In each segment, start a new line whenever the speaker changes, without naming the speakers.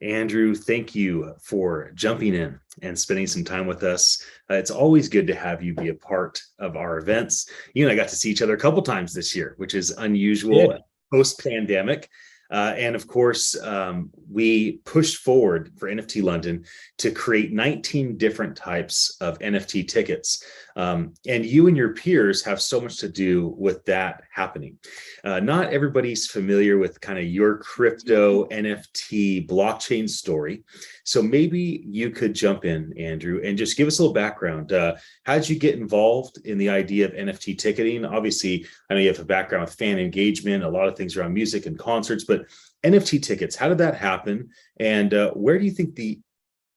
Andrew, thank you for jumping in and spending some time with us. It's always good to have you be a part of our events. You and I got to see each other a couple times this year, which is unusual post-pandemic. And of course, we pushed forward for NFT.London to create 19 different types of NFT tickets. And you and your peers have so much to do with that happening. Not everybody's familiar with kind of your crypto NFT blockchain story. So maybe you could jump in, Andrew, and just give us a little background. How did you get involved in the idea of NFT ticketing? Obviously, I know you have a background with fan engagement, a lot of things around music and concerts, but NFT tickets, how did that happen? And where do you think the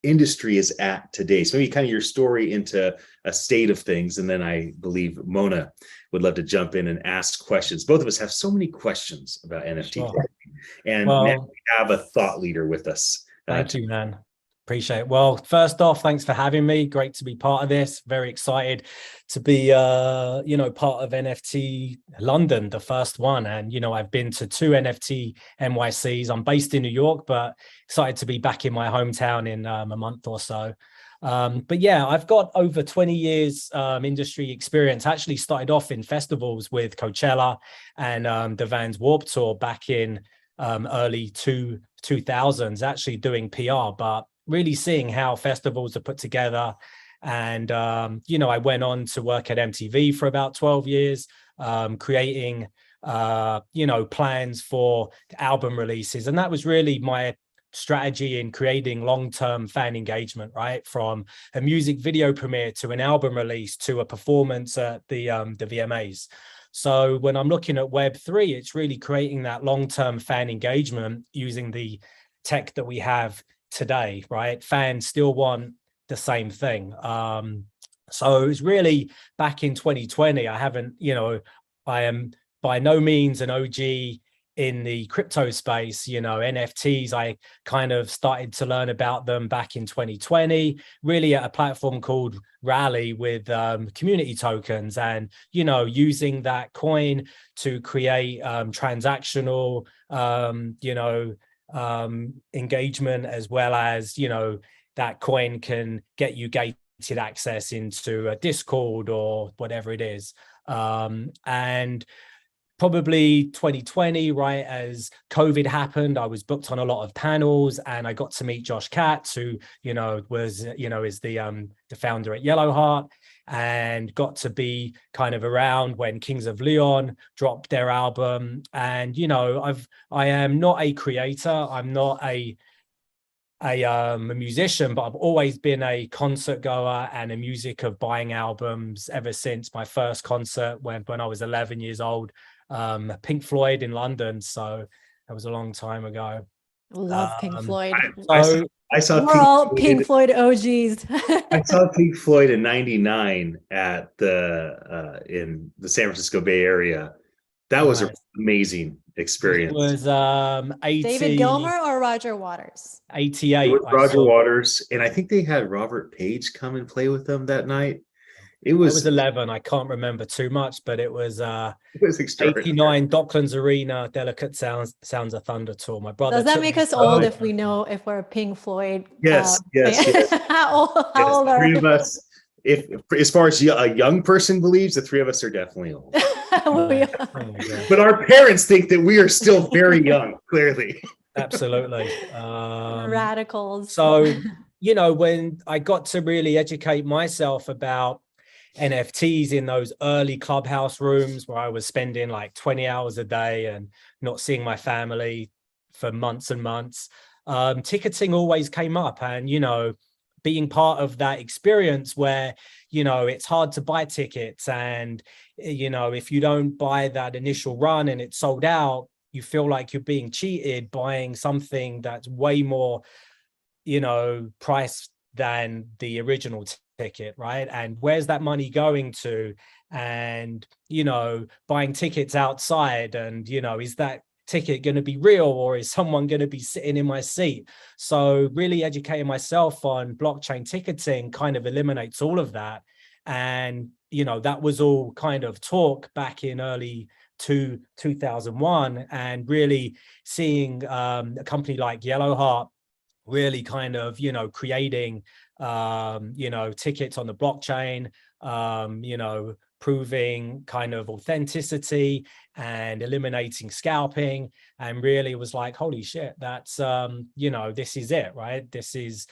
industry is at today? So maybe kind of your story into a state of things. And then I believe Mona would love to jump in and ask questions. Both of us have so many questions about NFT. Sure. And now we have a thought leader with us.
Thank you, man. Appreciate it. Well, first off, thanks for having me. Great to be part of this. Very excited to be, part of NFT.London, the first one. And, I've been to 2 NFT NYCs. I'm based in New York, but excited to be back in my hometown in a month or so. But yeah, I've got over 20 years industry experience. Actually started off in festivals with Coachella and the Vans Warped Tour back in early 2000s, actually doing PR, but really seeing how festivals are put together. And, I went on to work at MTV for about 12 years, creating, plans for album releases. And that was really my strategy in creating long-term fan engagement, right? From a music video premiere to an album release to a performance at the VMAs. So when I'm looking at Web3, it's really creating that long-term fan engagement using the tech that we have today, right? Fans still want the same thing. So it was really back in 2020. I am by no means an OG in the crypto space. NFTs, I kind of started to learn about them back in 2020, really at a platform called Rally with community tokens, and using that coin to create transactional engagement, as well as that coin can get you gated access into a Discord or whatever it is. And probably 2020, right as COVID happened, I was booked on a lot of panels, and I got to meet Josh Katz, who is the founder at Yellow Heart, and got to be kind of around when Kings of Leon dropped their album. And I am not a creator, I'm not a musician, but I've always been a concert goer and a music of buying albums ever since my first concert when I was 11 years old. Pink Floyd in London, so that was a long time ago.
Love Pink Floyd.
I saw
we're all Pink Floyd OGs.
I saw Pink Floyd in '99 at in the San Francisco Bay Area. That was an amazing experience.
It was
David Gilmour or Roger Waters?
88.
Roger Waters, and I think they had Robert Page come and play with them that night. I was
11. I can't remember too much, but it was 89 Docklands Arena, Delicate Sounds of Thunder tour. My brother.
Does that make us old if we're a Pink Floyd?
Yes.
How old are
three of us? If as far as a young person believes, the three of us are definitely old. But our parents think that we are still very young. Clearly,
absolutely.
Radicals.
So when I got to really educate myself about NFTs in those early clubhouse rooms where I was spending like 20 hours a day and not seeing my family for months and months, ticketing always came up. And being part of that experience where it's hard to buy tickets, and if you don't buy that initial run and it's sold out, you feel like you're being cheated buying something that's way more price than the original ticket, right? And where's that money going to? And buying tickets outside, and is that ticket going to be real, or is someone going to be sitting in my seat? So really educating myself on blockchain ticketing kind of eliminates all of that. And that was all kind of talk back in early 2001, and really seeing a company like Yellow Heart really kind of, creating, tickets on the blockchain, proving kind of authenticity and eliminating scalping, and really was like, holy shit, that's, this is it, right? This is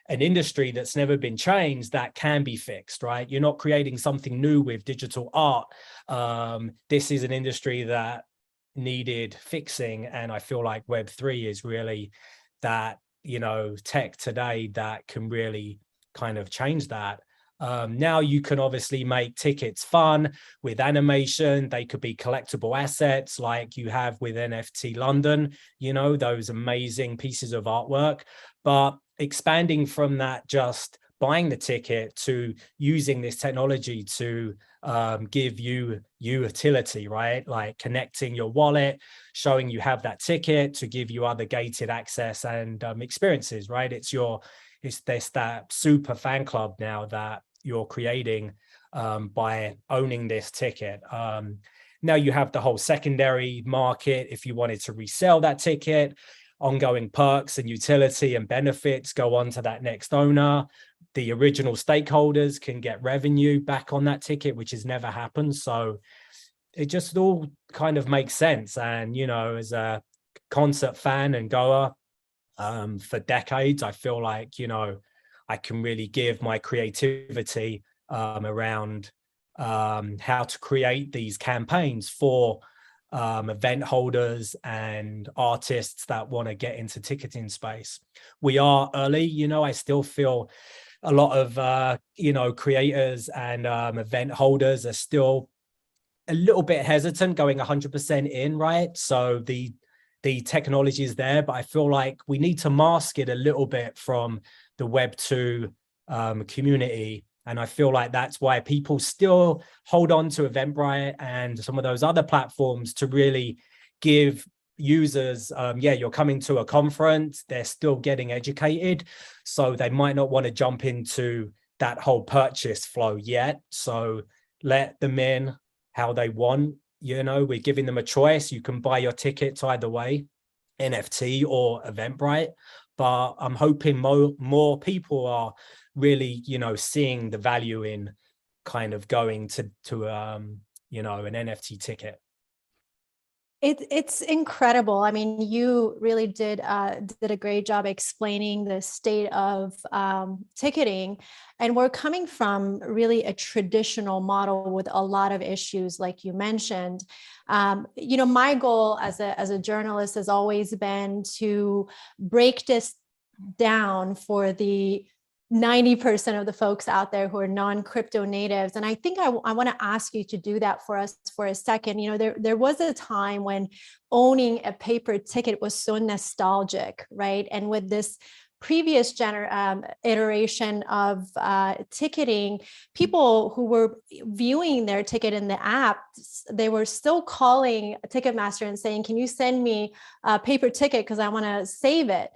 an industry that's never been changed that can be fixed, right? You're not creating something new with digital art. This is an industry that needed fixing. And I feel like Web3 is really that, tech today that can really kind of change that. Now you can obviously make tickets fun with animation. They could be collectible assets like you have with NFT.London, those amazing pieces of artwork. But expanding from that, just buying the ticket, to using this technology to give you utility, right? Like connecting your wallet, showing you have that ticket to give you other gated access and experiences, right? It's that super fan club now that you're creating by owning this ticket. Now you have the whole secondary market. If you wanted to resell that ticket, ongoing perks and utility and benefits go on to that next owner. The original stakeholders can get revenue back on that ticket, which has never happened. So it just all kind of makes sense. And, as a concert fan and goer for decades, I feel like, I can really give my creativity around how to create these campaigns for event holders and artists that want to get into ticketing space. We are early, I still feel a lot of, creators and event holders are still a little bit hesitant going 100% in, right? So the technology is there, but I feel like we need to mask it a little bit from the Web2 community. And I feel like that's why people still hold on to Eventbrite and some of those other platforms to really give users, you're coming to a conference, they're still getting educated. So they might not want to jump into that whole purchase flow yet. So let them in how they want. We're giving them a choice. You can buy your tickets either way, NFT or Eventbrite. But I'm hoping more people are really, seeing the value in kind of going to an NFT ticket.
It's incredible. I mean, you really did a great job explaining the state of ticketing, and we're coming from really a traditional model with a lot of issues, like you mentioned. My goal as a journalist has always been to break this down for the 90% of the folks out there who are non-crypto natives. And I think I want to ask you to do that for us for a second. There was a time when owning a paper ticket was so nostalgic, right? And with this previous iteration of ticketing, people who were viewing their ticket in the app, they were still calling Ticketmaster and saying, can you send me a paper ticket because I want to save it?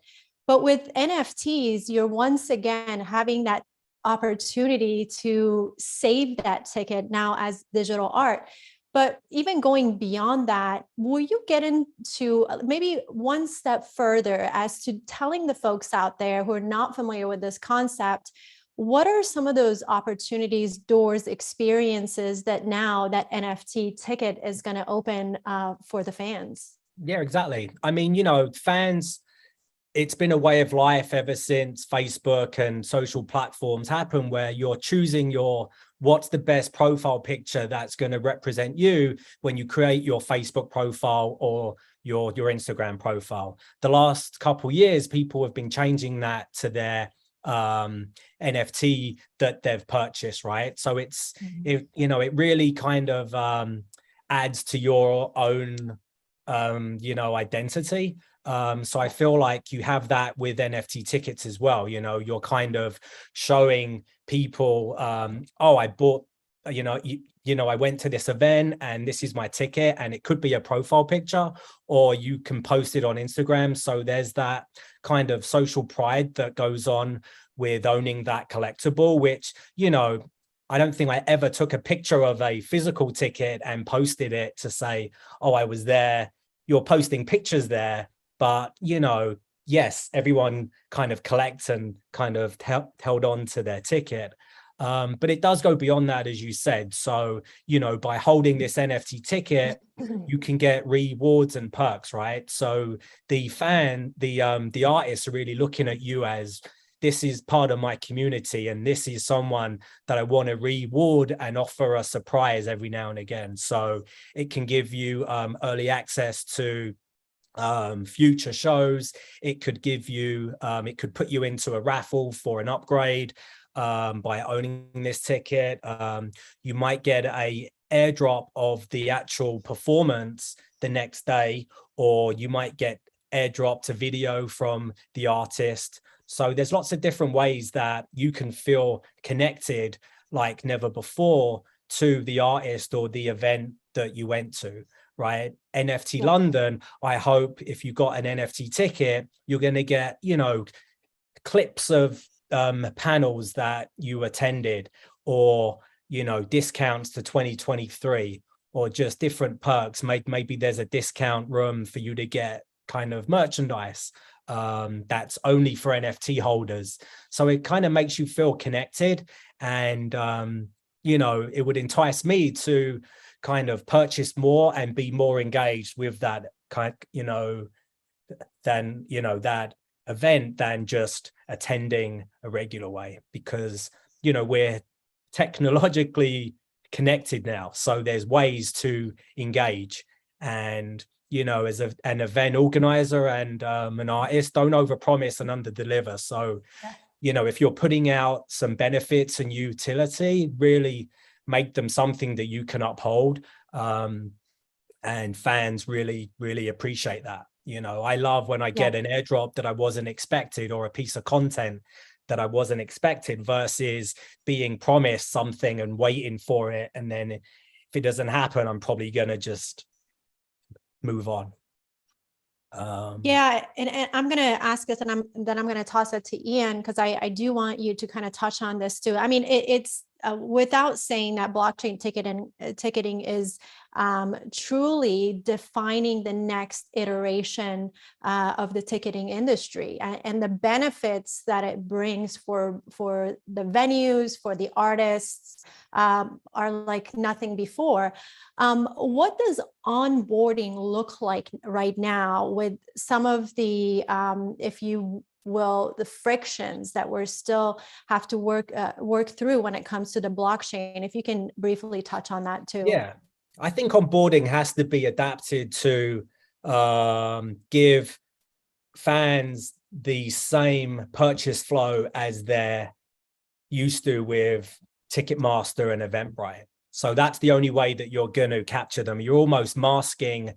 But with NFTs, you're once again having that opportunity to save that ticket now as digital art. But even going beyond that, will you get into maybe one step further as to telling the folks out there who are not familiar with this concept, what are some of those opportunities, doors, experiences that now that NFT ticket is going to open for the fans?
Yeah, exactly. I mean, fans, it's been a way of life ever since Facebook and social platforms happen, where you're choosing what's the best profile picture that's going to represent you when you create your Facebook profile or your Instagram profile. The last couple of years, people have been changing that to their NFT that they've purchased, right? So it really kind of adds to your own identity. So I feel like you have that with NFT tickets as well. You're kind of showing people, I bought, I went to this event and this is my ticket, and it could be a profile picture, or you can post it on Instagram. So there's that kind of social pride that goes on with owning that collectible, which, I don't think I ever took a picture of a physical ticket and posted it to say, I was there. You're posting pictures there. But, yes, everyone kind of collects and kind of held on to their ticket. But it does go beyond that, as you said. So, you know, by holding this NFT ticket, you can get rewards and perks, right? So the artists are really looking at you as, this is part of my community, and this is someone that I want to reward and offer a surprise every now and again. So it can give you early access to future shows. It could give you, it could put you into a raffle for an upgrade by owning this ticket. You might get a airdrop of the actual performance the next day, or you might get airdropped a video from the artist. So there's lots of different ways that you can feel connected like never before to the artist or the event that you went to, right? NFT London, I hope if you got an NFT ticket, you're going to get, you know, clips of panels that you attended, or, you know, discounts to 2023, or just different perks. Maybe there's a discount room for you to get kind of merchandise that's only for NFT holders. So it kind of makes you feel connected, and you know, it would entice me to kind of purchase more and be more engaged with that kind, you know, than, you know, that event than just attending a regular way, because, you know, we're technologically connected now, so there's ways to engage. And, you know, as an event organizer and an artist, don't overpromise and underdeliver. So, you know, if you're putting out some benefits and utility, really make them something that you can uphold. And fans really, really appreciate that. You know, I love when I get an airdrop that I wasn't expected, or a piece of content that I wasn't expected, versus being promised something and waiting for it. And then if it doesn't happen, I'm probably going to just move on.
And I'm going to ask this, and then I'm going to toss it to Ian, because I do want you to kind of touch on this too. I mean, it's without saying that blockchain ticketing is truly defining the next iteration of the ticketing industry, and the benefits that it brings for the venues, for the artists, are like nothing before. What does onboarding look like right now with some of the, if you will, the frictions that we're still have to work through when it comes to the blockchain? If you can briefly touch on that too.
Yeah, I think onboarding has to be adapted to give fans the same purchase flow as they're used to with Ticketmaster and Eventbrite. So that's the only way that you're going to capture them. You're almost masking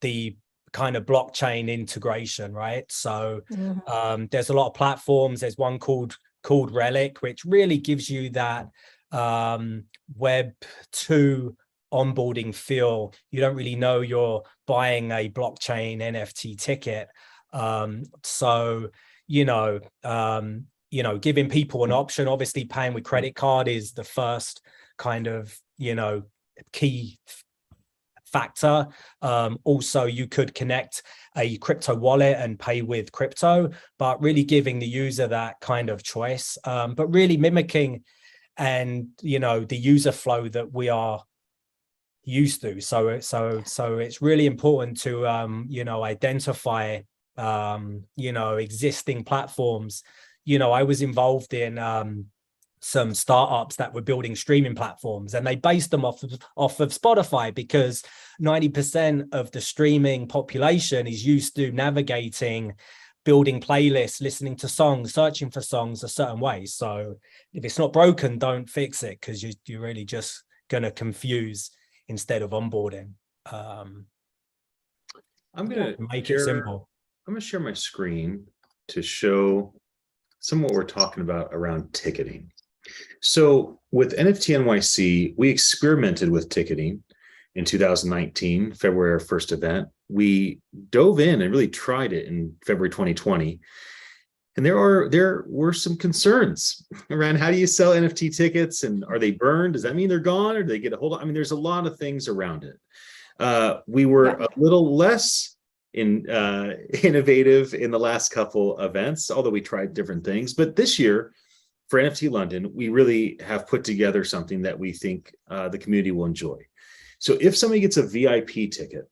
the kind of blockchain integration, right? So there's a lot of platforms. There's one called Relic, which really gives you that Web 2 onboarding feel. You don't really know you're buying a blockchain NFT ticket. So, giving people an option. Obviously, paying with credit card is the first kind of, key factor. Also, you could connect a crypto wallet and pay with crypto, but really giving the user that kind of choice, but really mimicking and, the user flow that we are used to. So it's really important to, identify, existing platforms. I was involved in some startups that were building streaming platforms, and they based them off of Spotify, because 90% of the streaming population is used to navigating, building playlists, listening to songs, searching for songs a certain way. So if it's not broken, don't fix it, because you're really just going to confuse instead of onboarding.
I'm going to
make it simple.
I'm going to share my screen to show some of what we're talking about around ticketing. So with NFT NYC, we experimented with ticketing in 2019, February, our first event. We dove in and really tried it in February 2020. And there were some concerns around, how do you sell NFT tickets, and are they burned? Does that mean they're gone, or do they get a hold of? I mean, there's a lot of things around it. We were a little less innovative in the last couple events, although we tried different things. But this year for NFT London, we really have put together something that we think the community will enjoy. So if somebody gets a VIP ticket,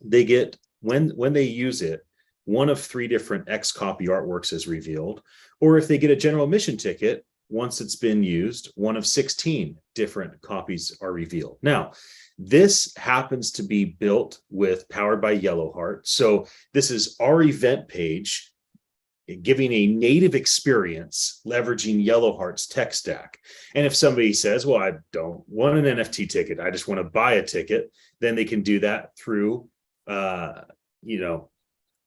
they get, when they use it, one of 3 different X copy artworks is revealed. Or if they get a general admission ticket, once it's been used, one of 16 different copies are revealed. Now, this happens to be built with powered by Yellowheart. So this is our event page giving a native experience leveraging Yellowheart's tech stack. And if somebody says, well, I don't want an NFT ticket, I just want to buy a ticket, then they can do that through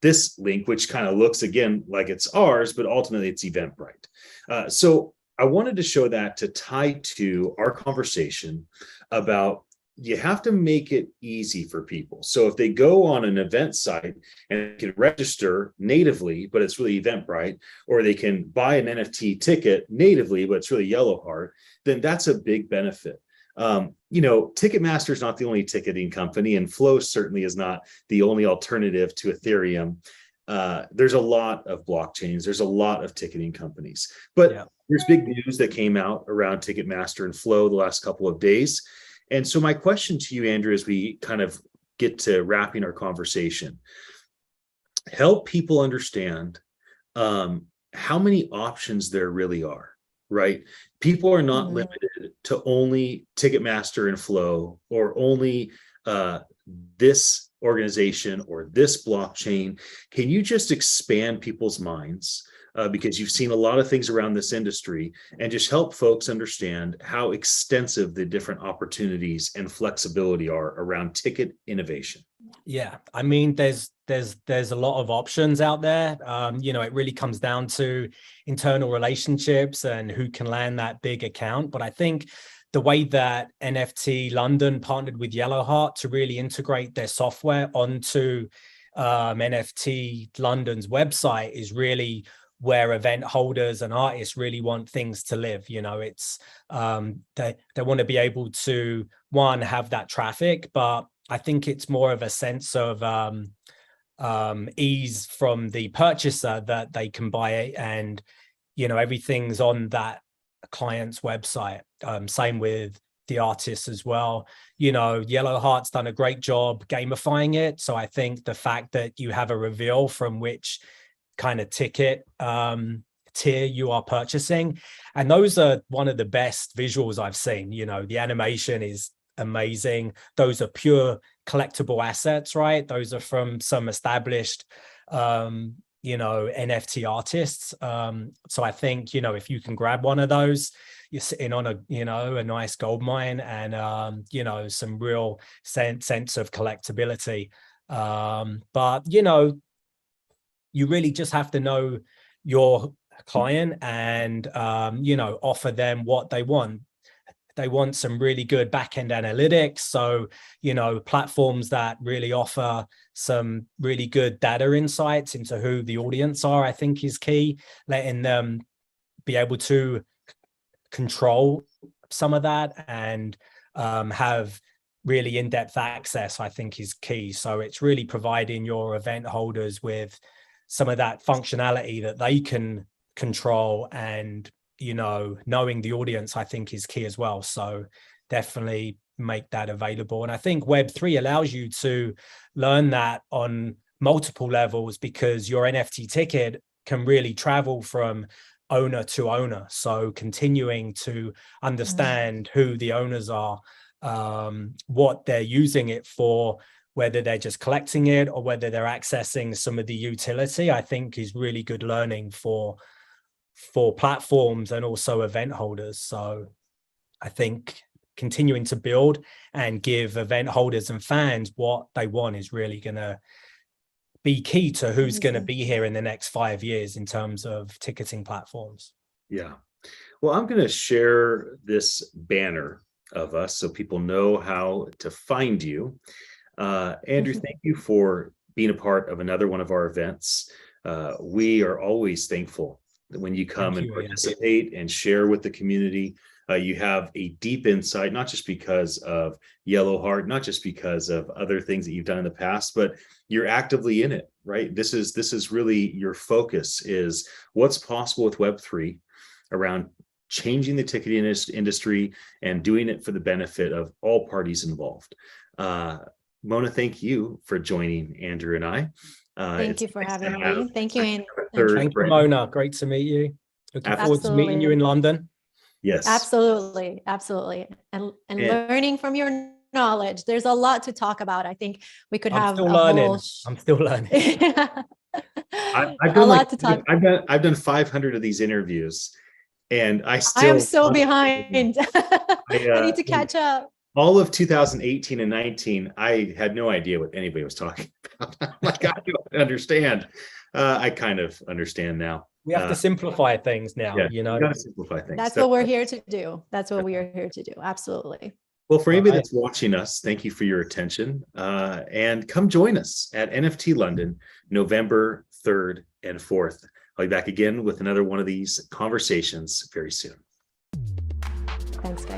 this link, which kind of looks again like it's ours, but ultimately it's Eventbrite. So I wanted to show that to tie to our conversation about, you have to make it easy for people. So if they go on an event site and can register natively, but it's really Eventbrite, or they can buy an NFT ticket natively, but it's really Yellowheart, then that's a big benefit. Ticketmaster is not the only ticketing company, and Flow certainly is not the only alternative to Ethereum. There's a lot of blockchains. There's a lot of ticketing companies, but there's big news that came out around Ticketmaster and Flow the last couple of days. And so my question to you, Andrew, as we kind of get to wrapping our conversation, help people understand how many options there really are, right? People are not limited to only Ticketmaster and Flow, or only this organization or this blockchain. Can you just expand people's minds? Because you've seen a lot of things around this industry, and just help folks understand how extensive the different opportunities and flexibility are around ticket innovation.
Yeah, I mean, there's a lot of options out there. It really comes down to internal relationships and who can land that big account. But I think the way that NFT London partnered with Yellowheart to really integrate their software onto NFT London's website is really where event holders and artists really want things to live. It's they want to be able to, one, have that traffic, but I think it's more of a sense of ease from the purchaser, that they can buy it and everything's on that client's website. Same with the artists as well. Yellowheart's done a great job gamifying it, so I think the fact that you have a reveal from which kind of ticket tier you are purchasing, and those are one of the best visuals I've seen. The animation is amazing. Those are pure collectible assets, right? Those are from some established NFT artists. So I think if you can grab one of those, you're sitting on a nice gold mine, and some real sense of collectability. But you really just have to know your client and offer them what they want. They want some really good back-end analytics. So, platforms that really offer some really good data insights into who the audience are, I think is key. Letting them be able to control some of that and have really in-depth access, I think is key. So it's really providing your event holders with some of that functionality that they can control, and knowing the audience, I think, is key as well. So definitely make that available. And I think Web3 allows you to learn that on multiple levels, because your NFT ticket can really travel from owner to owner. So continuing to understand who the owners are, what they're using it for, whether they're just collecting it or whether they're accessing some of the utility, I think is really good learning for platforms and also event holders. So I think continuing to build and give event holders and fans what they want is really going to be key to who's going to be here in the next 5 years in terms of ticketing platforms.
Yeah. Well, I'm going to share this banner of us so people know how to find you. Andrew, thank you for being a part of another one of our events. We are always thankful that when you come and participate and share with the community. You have a deep insight, not just because of Yellowheart, not just because of other things that you've done in the past, but you're actively in it, right? This is really your focus, is what's possible with Web3 around changing the ticketing industry and doing it for the benefit of all parties involved. Mona, thank you for joining Andrew and I.
Thank you for having me. Thank you,
Andrew. Thank you, Mona. Great to meet you. Looking forward to meeting you in London.
Yes,
absolutely, and learning from your knowledge. There's a lot to talk about. I think we could have
I'm still learning.
I've done
lot to talk.
I've done 500 of these interviews, and I
am so behind. I need to catch up.
All of 2018 and 19, I had no idea what anybody was talking about. I'm like, I don't understand. I kind of understand now.
We have to simplify things now,
yeah,
you know.
You got to simplify things.
That's what we're here to do. That's what we are here to do. Absolutely.
Well, for anybody that's watching us, thank you for your attention. And come join us at NFT London, November 3rd and 4th. I'll be back again with another one of these conversations very soon.
Thanks, guys.